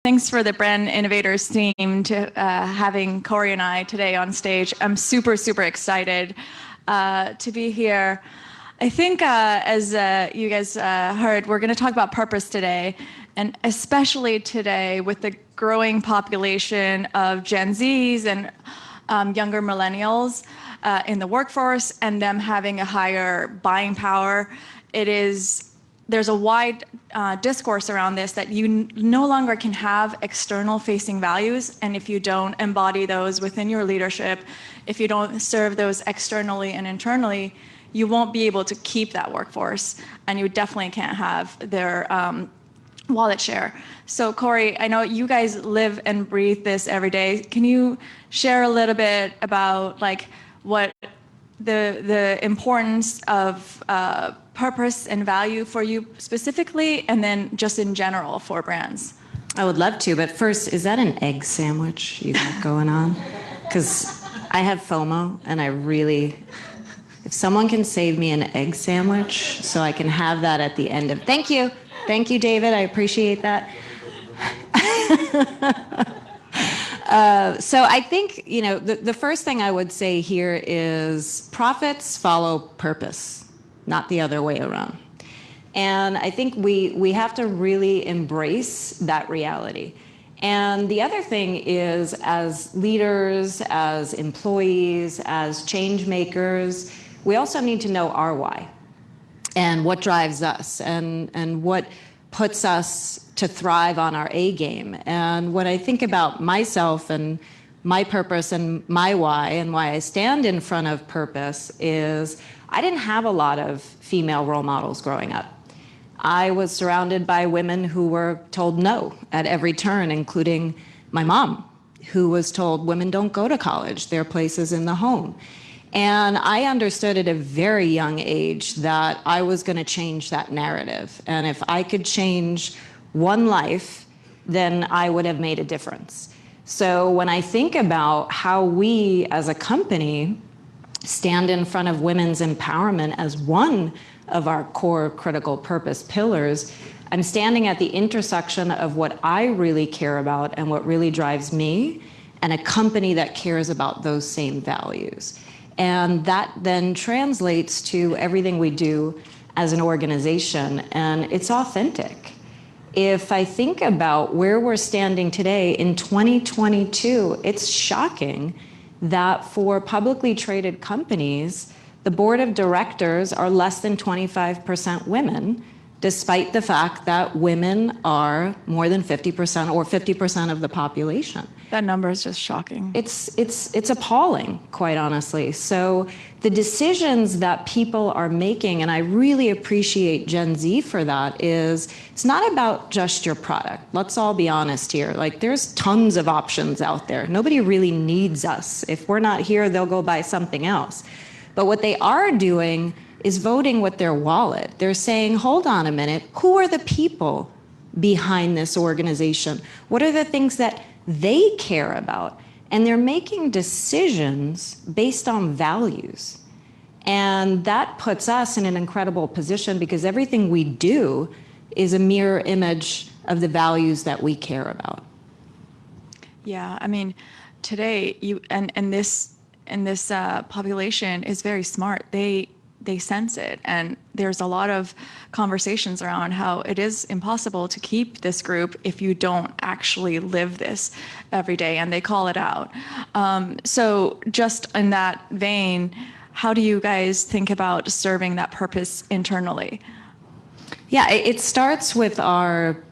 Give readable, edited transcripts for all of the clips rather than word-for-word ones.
Thanks for the Brand Innovators team to having Corey and I today on stage. I'm super, super excited to be here. I think as you guys heard, we're going to talk about purpose today, and especially today with the growing population of Gen Zs and younger millennials in the workforce and them having a higher buying power. There's a wide discourse around this that you no longer can have external facing values, and if you don't embody those within your leadership, if you don't serve those externally and internally, you won't be able to keep that workforce, and you definitely can't have their wallet share. So Corey, I know you guys live and breathe this every day. Can you share a little bit about what the importance of purpose and value for you specifically, and then just in general for brands? I would love to, but first, is that an egg sandwich you got going on? Because I have FOMO, and if someone can save me an egg sandwich so I can have that at the end of... Thank you, David, I appreciate that. So I think, the first thing I would say here is profits follow purpose, not the other way around. And I think we have to really embrace that reality. And the other thing is, as leaders, as employees, as change makers, we also need to know our why and what drives us and what puts us to thrive on our A game. And when I think about myself and my purpose and my why and why I stand in front of purpose is I didn't have a lot of female role models growing up. I was surrounded by women who were told no at every turn, including my mom, who was told women don't go to college, their place is in the home. And I understood at a very young age that I was going to change that narrative. And if I could change one life, then I would have made a difference. So when I think about how we as a company stand in front of women's empowerment as one of our core critical purpose pillars, I'm standing at the intersection of what I really care about and what really drives me, and a company that cares about those same values. And that then translates to everything we do as an organization, and it's authentic. If I think about where we're standing today in 2022, it's shocking that for publicly traded companies, the board of directors are less than 25% women, despite the fact that women are more than 50% or 50% of the population. That number is just shocking. It's appalling, quite honestly. So the decisions that people are making, and I really appreciate Gen Z for that, is it's not about just your product. Let's all be honest here. There's tons of options out there. Nobody really needs us. If we're not here, they'll go buy something else. But what they are doing is voting with their wallet. They're saying, hold on a minute, who are the people behind this organization? What are the things that they care about? And they're making decisions based on values. And that puts us in an incredible position because everything we do is a mirror image of the values that we care about. Yeah, I mean, today this population is very smart. They sense it, and there's a lot of conversations around how it is impossible to keep this group if you don't actually live this every day, and they call it out. So just in that vein, how do you guys think about serving that purpose internally? Yeah, it starts with our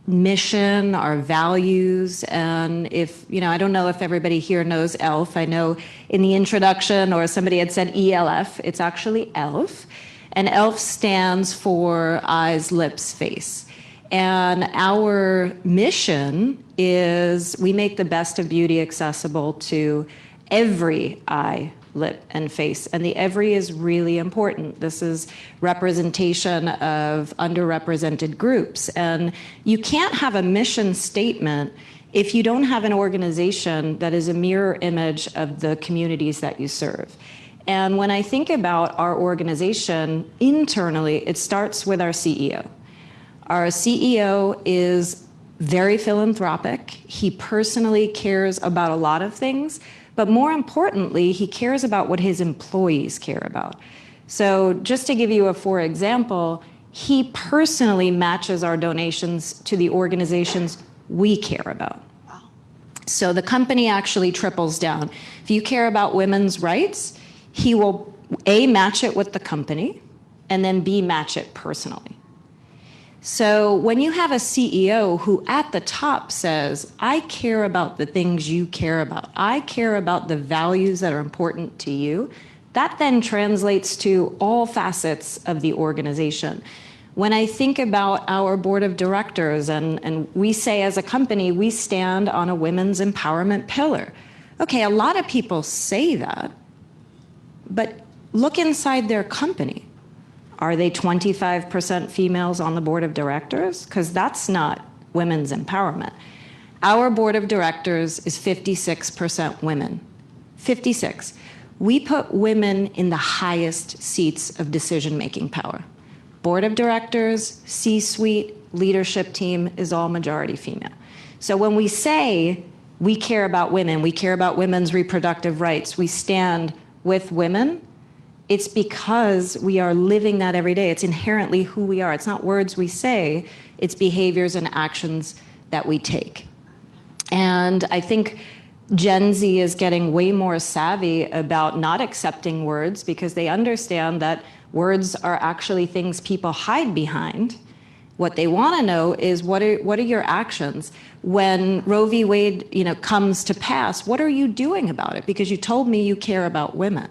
mission, our values, and I don't know if everybody here knows ELF. I know in the introduction or somebody had said ELF, it's actually ELF, and ELF stands for eyes, lips, face. And our mission is we make the best of beauty accessible to every eye, lip, and face. And the every is really important. This is representation of underrepresented groups. And you can't have a mission statement if you don't have an organization that is a mirror image of the communities that you serve. And when I think about our organization internally, it starts with our CEO. Our CEO is very philanthropic. He personally cares about a lot of things, but more importantly, he cares about what his employees care about. So just to give you a for example, he personally matches our donations to the organizations we care about. Wow. So the company actually triples down. If you care about women's rights, he will A, match it with the company, and then B, match it personally. So when you have a CEO who at the top says, I care about the things you care about, I care about the values that are important to you, that then translates to all facets of the organization. When I think about our board of directors, and we say as a company, we stand on a women's empowerment pillar. Okay, a lot of people say that, but look inside their company. Are they 25% females on the board of directors? Because that's not women's empowerment. Our board of directors is 56% women. 56. We put women in the highest seats of decision-making power. Board of directors, C-suite, leadership team is all majority female. So when we say we care about women, we care about women's reproductive rights, we stand with women, it's because we are living that every day. It's inherently who we are. It's not words we say, it's behaviors and actions that we take. And I think Gen Z is getting way more savvy about not accepting words because they understand that words are actually things people hide behind. What they want to know is what are your actions? When Roe v. Wade, comes to pass, what are you doing about it? Because you told me you care about women.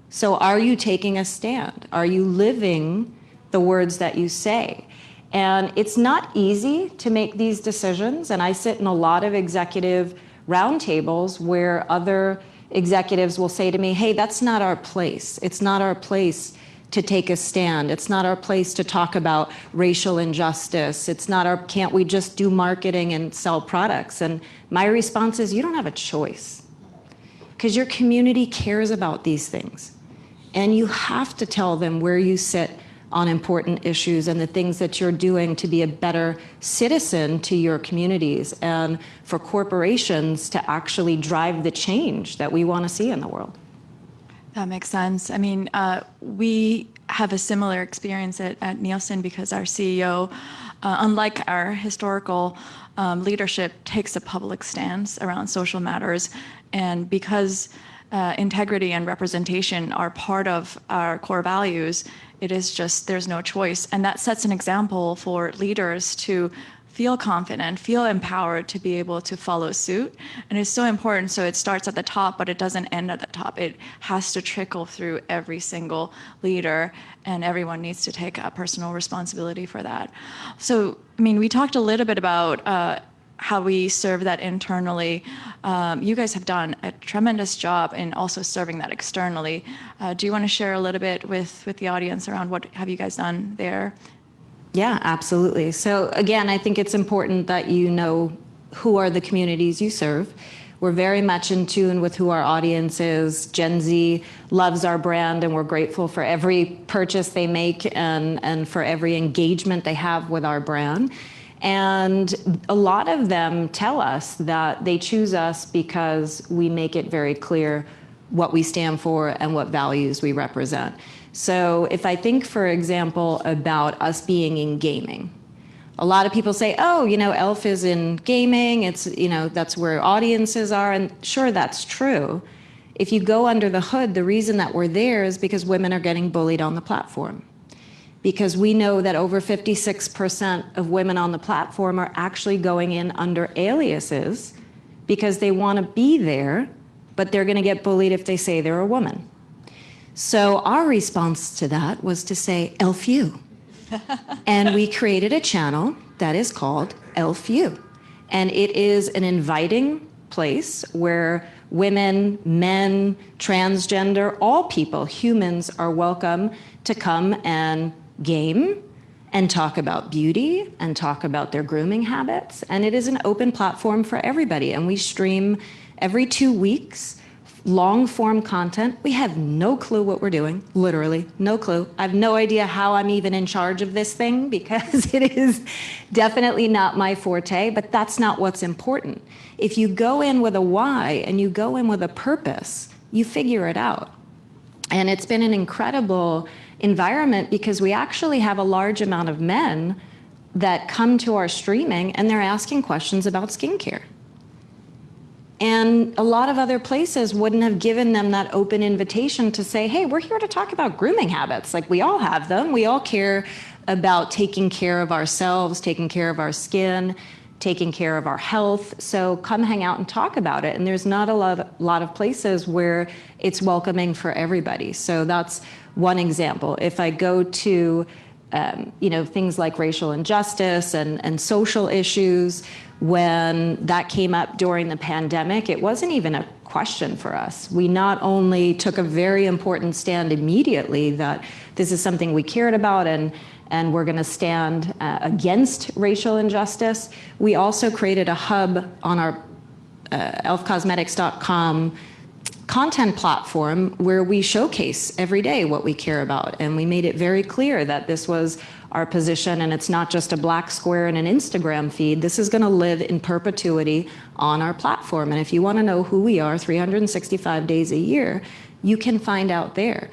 So are you taking a stand? Are you living the words that you say? And it's not easy to make these decisions. And I sit in a lot of executive roundtables where other executives will say to me, hey, that's not our place. It's not our place to take a stand. It's not our place to talk about racial injustice. Can't we just do marketing and sell products? And my response is, you don't have a choice because your community cares about these things. And you have to tell them where you sit on important issues and the things that you're doing to be a better citizen to your communities and for corporations to actually drive the change that we want to see in the world. That makes sense. I mean, we have a similar experience at Nielsen because our CEO, unlike our historical leadership, takes a public stance around social matters. And because integrity and representation are part of our core values, it is just, there's no choice. And that sets an example for leaders to feel confident, feel empowered to be able to follow suit. And it's so important. So it starts at the top, but it doesn't end at the top. It has to trickle through every single leader, and everyone needs to take a personal responsibility for that. So, I mean, we talked a little bit about how we serve that internally. You guys have done a tremendous job in also serving that externally. Do you want to share a little bit with the audience around what have you guys done there? Yeah, absolutely. So again, I think it's important that you know who are the communities you serve. We're very much in tune with who our audience is. Gen Z loves our brand, and we're grateful for every purchase they make and for every engagement they have with our brand. And a lot of them tell us that they choose us because we make it very clear what we stand for and what values we represent. So if I think, for example, about us being in gaming, a lot of people say, oh, ELF is in gaming, it's, that's where audiences are, and sure, that's true. If you go under the hood, the reason that we're there is because women are getting bullied on the platform. Because we know that over 56% of women on the platform are actually going in under aliases because they want to be there, but they're going to get bullied if they say they're a woman. So our response to that was to say ELFU. And we created a channel that is called ELFU. And it is an inviting place where women, men, transgender, all people, humans are welcome to come and game and talk about beauty and talk about their grooming habits. And it is an open platform for everybody. And we stream every 2 weeks long form content. We have no clue what we're doing, literally, no clue. I have no idea how I'm even in charge of this thing because it is definitely not my forte, but that's not what's important. If you go in with a why and you go in with a purpose, you figure it out. And it's been an incredible environment because we actually have a large amount of men that come to our streaming and they're asking questions about skincare. And a lot of other places wouldn't have given them that open invitation to say, hey, we're here to talk about grooming habits. Like, we all have them. We all care about taking care of ourselves, taking care of our skin, taking care of our health. So come hang out and talk about it. And there's not a lot of places where it's welcoming for everybody. So that's one example. If I go to things like racial injustice and social issues, when that came up during the pandemic, it wasn't even a question for us. We not only took a very important stand immediately that this is something we cared about and we're going to stand against racial injustice, we also created a hub on our elfcosmetics.com content platform where we showcase every day what we care about. And we made it very clear that this was our position, and it's not just a black square in an Instagram feed. This is going to live in perpetuity on our platform. And if you want to know who we are 365 days a year, you can find out there.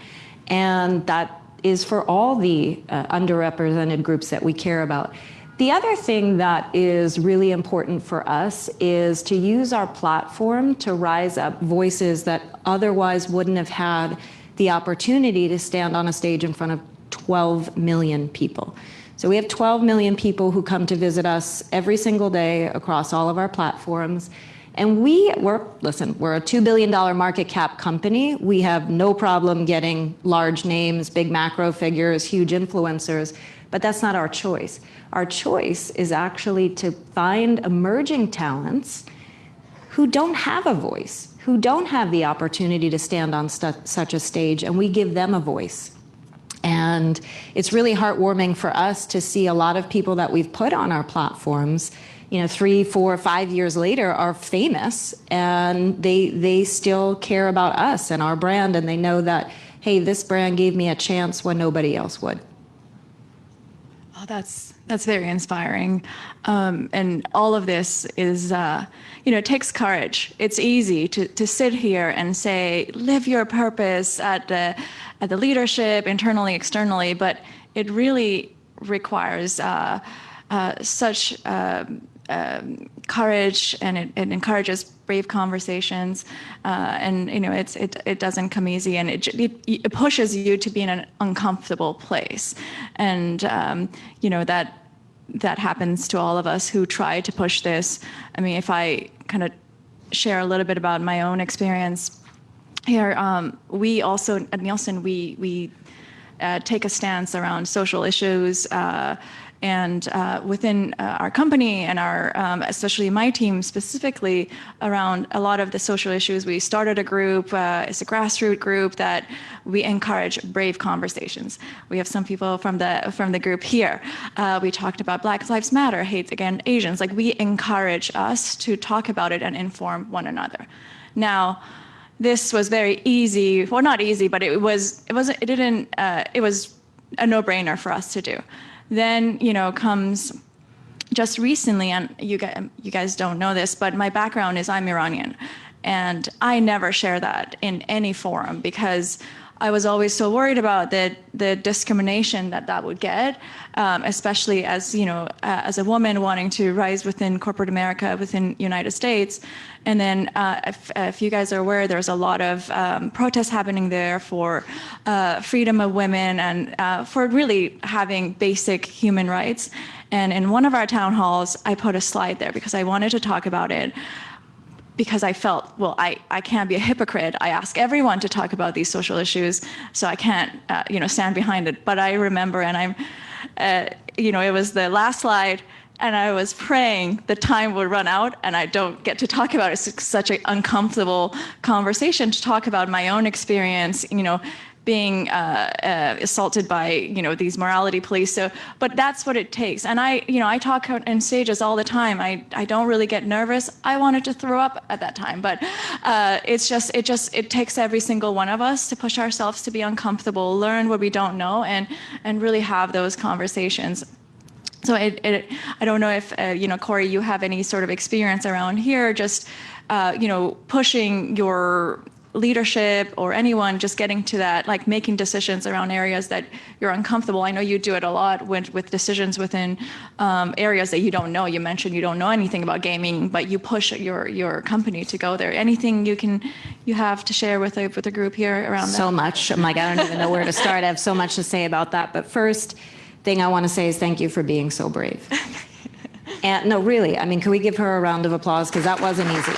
And that is for all the underrepresented groups that we care about. The other thing that is really important for us is to use our platform to rise up voices that otherwise wouldn't have had the opportunity to stand on a stage in front of 12 million people. So we have 12 million people who come to visit us every single day across all of our platforms. And we're a $2 billion market cap company. We have no problem getting large names, big macro figures, huge influencers, but that's not our choice. Our choice is actually to find emerging talents who don't have a voice, who don't have the opportunity to stand on such a stage, and we give them a voice. And it's really heartwarming for us to see a lot of people that we've put on our platforms, 3, 4, 5 years later are famous, and they still care about us and our brand, and they know that, hey, this brand gave me a chance when nobody else would. Oh, that's very inspiring. And all of this is, it takes courage. It's easy to sit here and say, live your purpose at the leadership, internally, externally, but it really requires such courage, and it encourages brave conversations, and it doesn't come easy, and it pushes you to be in an uncomfortable place, and that happens to all of us who try to push this. I mean, if I kind of share a little bit about my own experience here, we also at Nielsen we take a stance around social issues. And within our company and our, especially my team specifically, around a lot of the social issues, we started a group. It's a grassroots group that we encourage brave conversations. We have some people from the group here. We talked about Black Lives Matter, hate against Asians. Like, we encourage us to talk about it and inform one another. Now, this was very easy. Well, not easy, but it was a no-brainer for us to do. Then, comes just recently, and you guys don't know this, but my background is I'm Iranian. And I never share that in any forum because I was always so worried about the discrimination that would get, especially as as a woman wanting to rise within corporate America, within United States. And then if you guys are aware, there's a lot of protests happening there for freedom of women and for really having basic human rights. And in one of our town halls, I put a slide there because I wanted to talk about it. Because I felt, well, I can't be a hypocrite. I ask everyone to talk about these social issues, so I can't, stand behind it. But I remember, and it was the last slide, and I was praying the time would run out, and I don't get to talk about it. It's such an uncomfortable conversation to talk about my own experience, being assaulted by, these morality police. So, but that's what it takes. And I talk on stages all the time. I don't really get nervous. I wanted to throw up at that time, but it takes every single one of us to push ourselves to be uncomfortable, learn what we don't know, and really have those conversations. So I don't know if, Corey, you have any sort of experience around here, just, pushing your leadership or anyone, just getting to that, like making decisions around areas that you're uncomfortable. I know you do it a lot with decisions within areas that you don't know. You mentioned you don't know anything about gaming, but you push your company to go there. Anything you have to share with the group here around that? So much. I'm like, I don't even know where to start. I have so much to say about that. But first thing I want to say is thank you for being so brave. And no, really, I mean, can we give her a round of applause? Because that wasn't easy.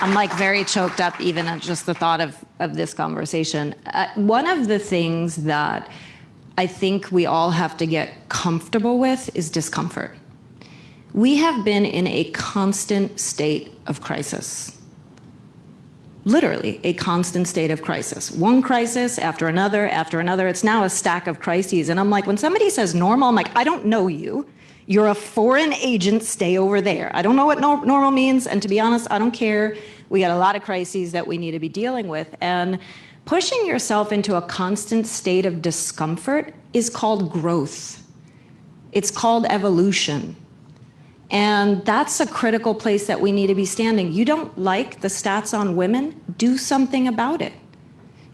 I'm like very choked up even at just the thought of this conversation. One of the things that I think we all have to get comfortable with is discomfort. We have been in a constant state of crisis. Literally a constant state of crisis. One crisis after another after another. It's now a stack of crises. And I'm like, when somebody says normal, I'm like, I don't know you. You're a foreign agent, stay over there. I don't know what normal means. And to be honest, I don't care. We got a lot of crises that we need to be dealing with. And pushing yourself into a constant state of discomfort is called growth. It's called evolution. And that's a critical place that we need to be standing. You don't like the stats on women? Do something about it.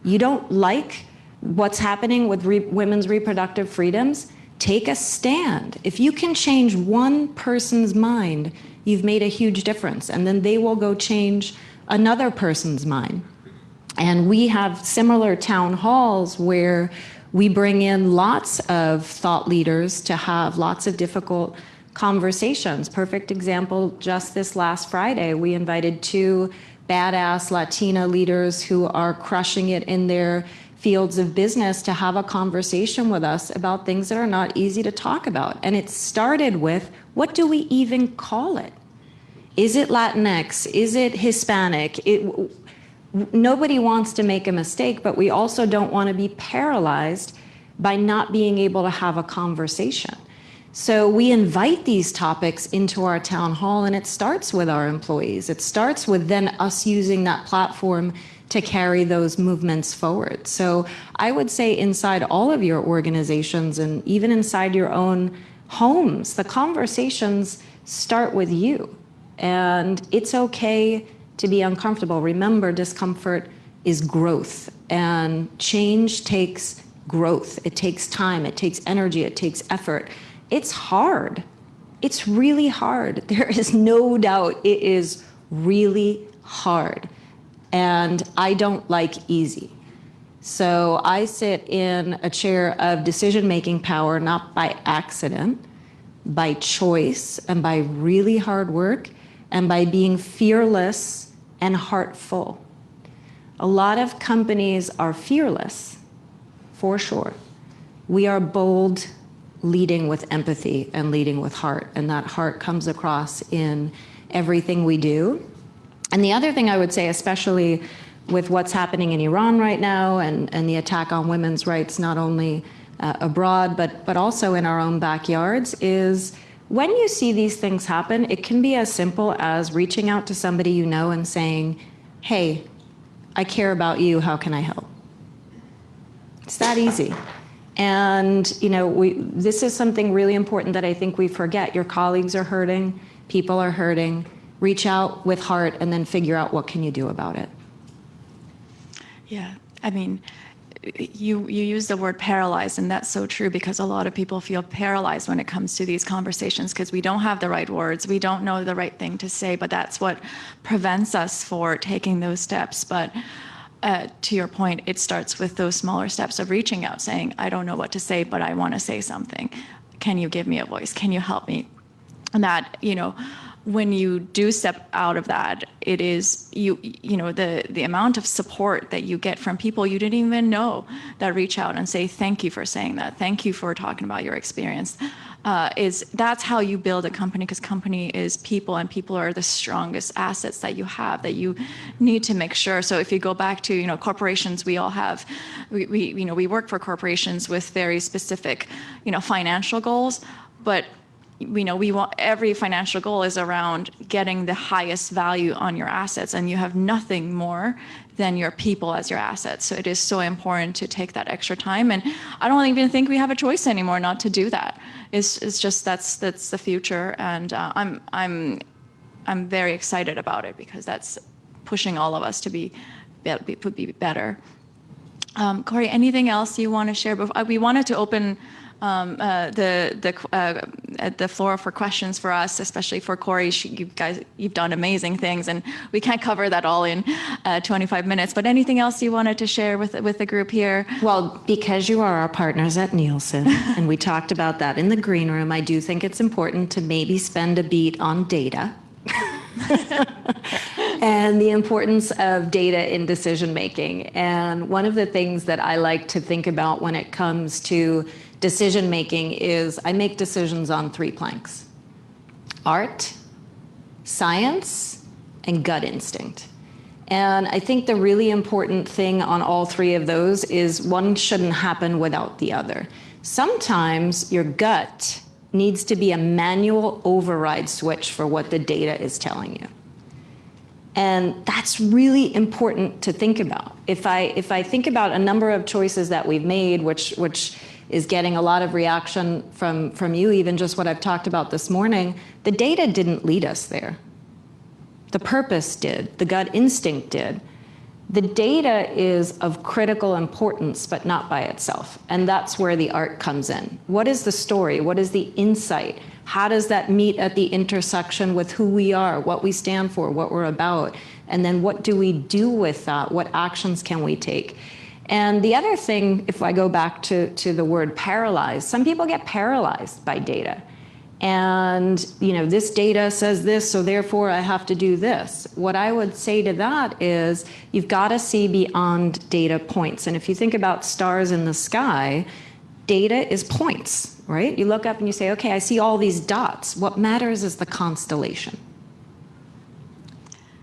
You don't like what's happening with women's reproductive freedoms? Take a stand. If you can change one person's mind, you've made a huge difference. And then they will go change another person's mind. And we have similar town halls where we bring in lots of thought leaders to have lots of difficult conversations. Perfect example, just this last Friday, we invited 2 badass Latina leaders who are crushing it in their fields of business to have a conversation with us about things that are not easy to talk about. And it started with, what do we even call it? Is it Latinx? Is it Hispanic? Nobody wants to make a mistake, but we also don't want to be paralyzed by not being able to have a conversation. So we invite these topics into our town hall, and it starts with our employees. It starts with then us using that platform to carry those movements forward. So I would say inside all of your organizations and even inside your own homes, the conversations start with you. And it's okay to be uncomfortable. Remember, discomfort is growth, and change takes growth. It takes time, it takes energy, it takes effort. It's hard. It's really hard. There is no doubt it is really hard. And I don't like easy. So I sit in a chair of decision-making power, not by accident, by choice, and by really hard work, and by being fearless and heartful. A lot of companies are fearless, for sure. We are bold, leading with empathy and leading with heart, and that heart comes across in everything we do. And the other thing I would say, especially with what's happening in Iran right now and the attack on women's rights, not only abroad, but also in our own backyards, is when you see these things happen, it can be as simple as reaching out to somebody you know and saying, hey, I care about you, how can I help? It's that easy. And this is something really important that I think we forget. Your colleagues are hurting, people are hurting. Reach out with heart and then figure out what can you do about it. Yeah, I mean, you use the word paralyzed, and that's so true, because a lot of people feel paralyzed when it comes to these conversations because we don't have the right words, we don't know the right thing to say, but that's what prevents us for taking those steps. But to your point, it starts with those smaller steps of reaching out, saying, I don't know what to say, but I want to say something. Can you give me a voice? Can you help me? And that, when you do step out of that, it is the amount of support that you get from people you didn't even know that reach out and say thank you for saying that, thank you for talking about your experience. That's how you build a company, because company is people, and people are the strongest assets that you have, that you need to make sure. So if you go back to corporations, we all have we work for corporations with very specific financial goals, but we want, every financial goal is around getting the highest value on your assets, and you have nothing more than your people as your assets. So it is so important to take that extra time, and I don't even think we have a choice anymore not to do that. It's just that's the future, and I'm very excited about it, because that's pushing all of us to be better. Corey, anything else you want to share? We wanted to open the floor for questions for us, especially for Corey. You've done amazing things, and we can't cover that all in 25 minutes. But anything else you wanted to share with the group here? Well, because you are our partners at Nielsen, and we talked about that in the green room, I do think it's important to maybe spend a beat on data. And the importance of data in decision making. And one of the things that I like to think about when it comes to decision making is I make decisions on 3 planks: art, science, and gut instinct. And I think the really important thing on all 3 of those is one shouldn't happen without the other. Sometimes your gut needs to be a manual override switch for what the data is telling you. And that's really important to think about. If I think about a number of choices that we've made, which is getting a lot of reaction from you, even just what I've talked about this morning, the data didn't lead us there. The purpose did, the gut instinct did. The data is of critical importance, but not by itself. And that's where the art comes in. What is the story? What is the insight? How does that meet at the intersection with who we are, what we stand for, what we're about? And then what do we do with that? What actions can we take? And the other thing, if I go back to the word paralyzed, some people get paralyzed by data. And this data says this, so therefore I have to do this. What I would say to that is you've got to see beyond data points. And if you think about stars in the sky, data is points, right? You look up and you say, okay, I see all these dots. What matters is the constellation.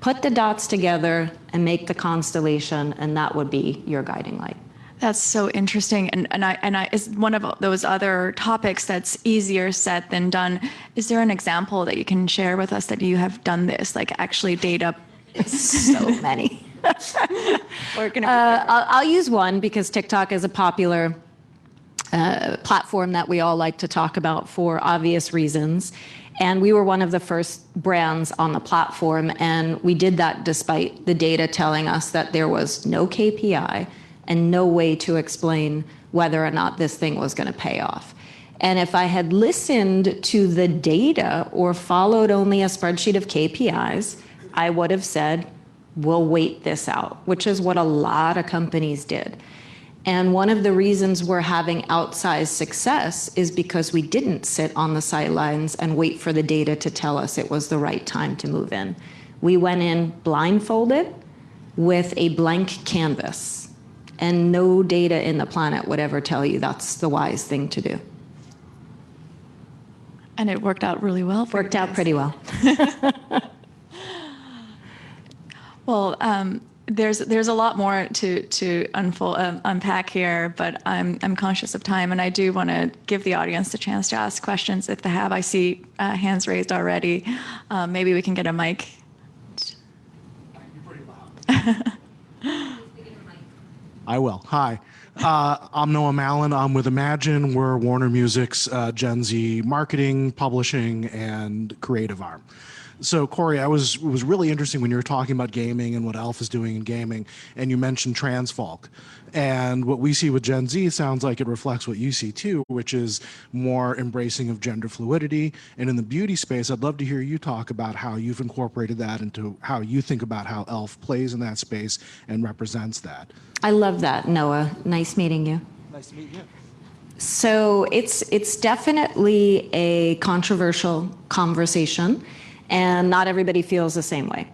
Put the dots together and make the constellation, and that would be your guiding light. That's so interesting, and I is one of those other topics that's easier said than done. Is there an example that you can share with us that you have done this, like actually data? So many. I'll use one because TikTok is a popular platform that we all like to talk about for obvious reasons. And we were one of the first brands on the platform, and we did that despite the data telling us that there was no KPI and no way to explain whether or not this thing was going to pay off. And if I had listened to the data or followed only a spreadsheet of KPIs, I would have said, we'll wait this out, which is what a lot of companies did. And one of the reasons we're having outsized success is because we didn't sit on the sidelines and wait for the data to tell us it was the right time to move in. We went in blindfolded with a blank canvas. And no data in the planet would ever tell you that's the wise thing to do. And it worked out really well for you guys. Worked out pretty well. Well, there's a lot more to unpack here, but I'm conscious of time, and I do want to give the audience a chance to ask questions if they have. I see hands raised already. Maybe we can get a mic. You're pretty loud. I will. Hi. I'm Noah Mallon. I'm with Imagine. We're Warner Music's Gen Z marketing, publishing, and creative arm. So, Corey, it was really interesting when you were talking about gaming and what Elf is doing in gaming, and you mentioned transfolk. And what we see with Gen Z sounds like it reflects what you see too, which is more embracing of gender fluidity. And in the beauty space, I'd love to hear you talk about how you've incorporated that into how you think about how Elf plays in that space and represents that. I love that, Noah. Nice meeting you. Nice to meet you. So it's definitely a controversial conversation. And not everybody feels the same way.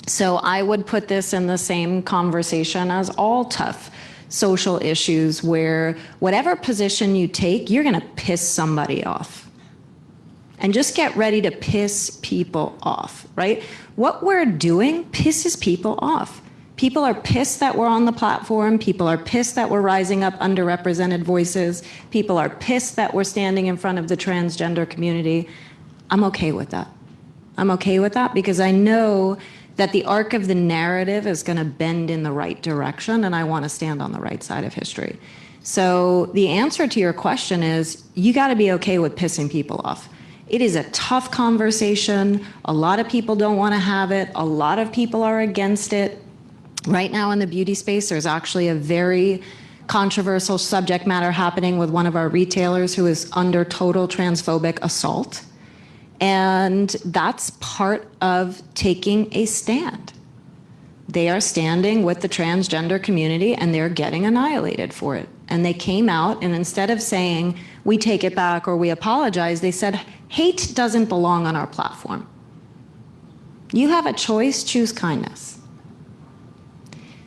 So I would put this in the same conversation as all tough social issues where whatever position you take, you're going to piss somebody off. And just get ready to piss people off, right? What we're doing pisses people off. People are pissed that we're on the platform. People are pissed that we're rising up underrepresented voices. People are pissed that we're standing in front of the transgender community. I'm okay with that. I'm okay with that because I know that the arc of the narrative is going to bend in the right direction, and I want to stand on the right side of history. So the answer to your question is you got to be okay with pissing people off. It is a tough conversation. A lot of people don't want to have it. A lot of people are against it. Right now in the beauty space, there's actually a very controversial subject matter happening with one of our retailers who is under total transphobic assault. And that's part of taking a stand. They are standing with the transgender community and they're getting annihilated for it. And they came out and instead of saying, we take it back or we apologize, they said, hate doesn't belong on our platform. You have a choice, choose kindness.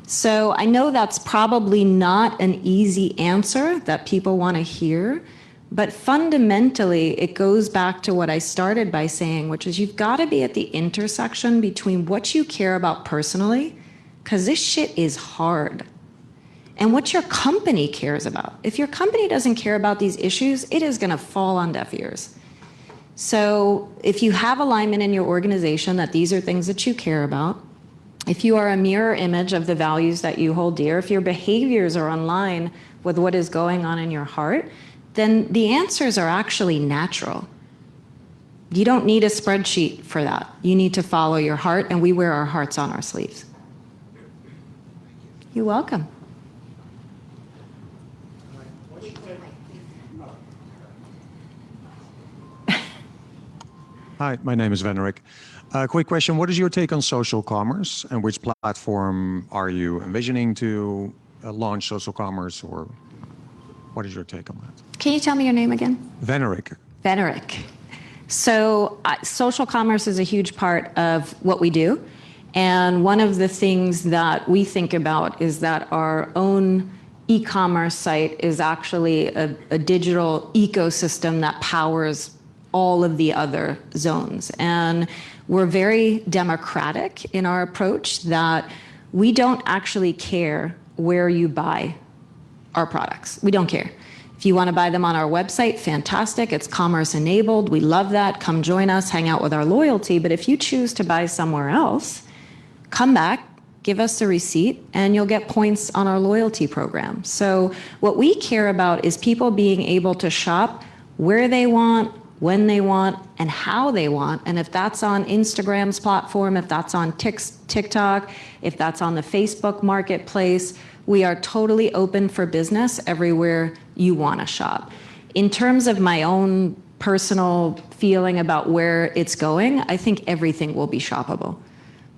So I know that's probably not an easy answer that people want to hear, but fundamentally it goes back to what I started by saying, which is you've got to be at the intersection between what you care about personally, because this shit is hard, and what your company cares about. If your company doesn't care about these issues, it is going to fall on deaf ears. So if you have alignment in your organization that these are things that you care about, if you are a mirror image of the values that you hold dear, if your behaviors are in line with what is going on in your heart, then the answers are actually natural. You don't need a spreadsheet for that. You need to follow your heart, and we wear our hearts on our sleeves. You're welcome. Hi, my name is Venerick. Quick question, what is your take on social commerce and which platform are you envisioning to launch social commerce, or what is your take on that? Can you tell me your name again? Venerick. Venerick. So social commerce is a huge part of what we do. And one of the things that we think about is that our own e-commerce site is actually a digital ecosystem that powers all of the other zones. And we're very democratic in our approach that we don't actually care where you buy our products. We don't care. If you want to buy them on our website, fantastic. It's commerce enabled. We love that. Come join us, hang out with our loyalty. But if you choose to buy somewhere else, come back, give us the receipt, and you'll get points on our loyalty program. So what we care about is people being able to shop where they want, when they want, and how they want. And if that's on Instagram's platform, if that's on TikTok, if that's on the Facebook marketplace, we are totally open for business everywhere you want to shop. In terms of my own personal feeling about where it's going, I think everything will be shoppable.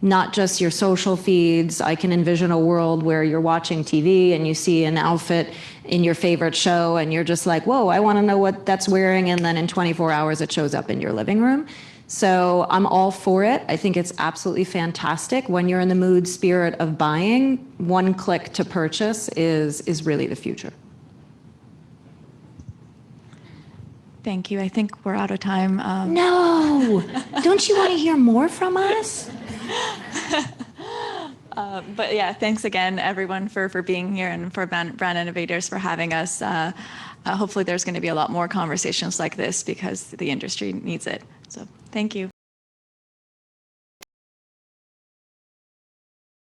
Not just your social feeds. I can envision a world where you're watching TV and you see an outfit in your favorite show and you're just like, whoa, I want to know what that's wearing. And then in 24 hours, it shows up in your living room. So I'm all for it. I think it's absolutely fantastic. When you're in the mood, spirit of buying, one click to purchase is really the future. Thank you. I think we're out of time. No, don't you want to hear more from us? But yeah, thanks again, everyone, for being here, and for Brand Innovators for having us. Hopefully there's going to be a lot more conversations like this because the industry needs it. So thank you.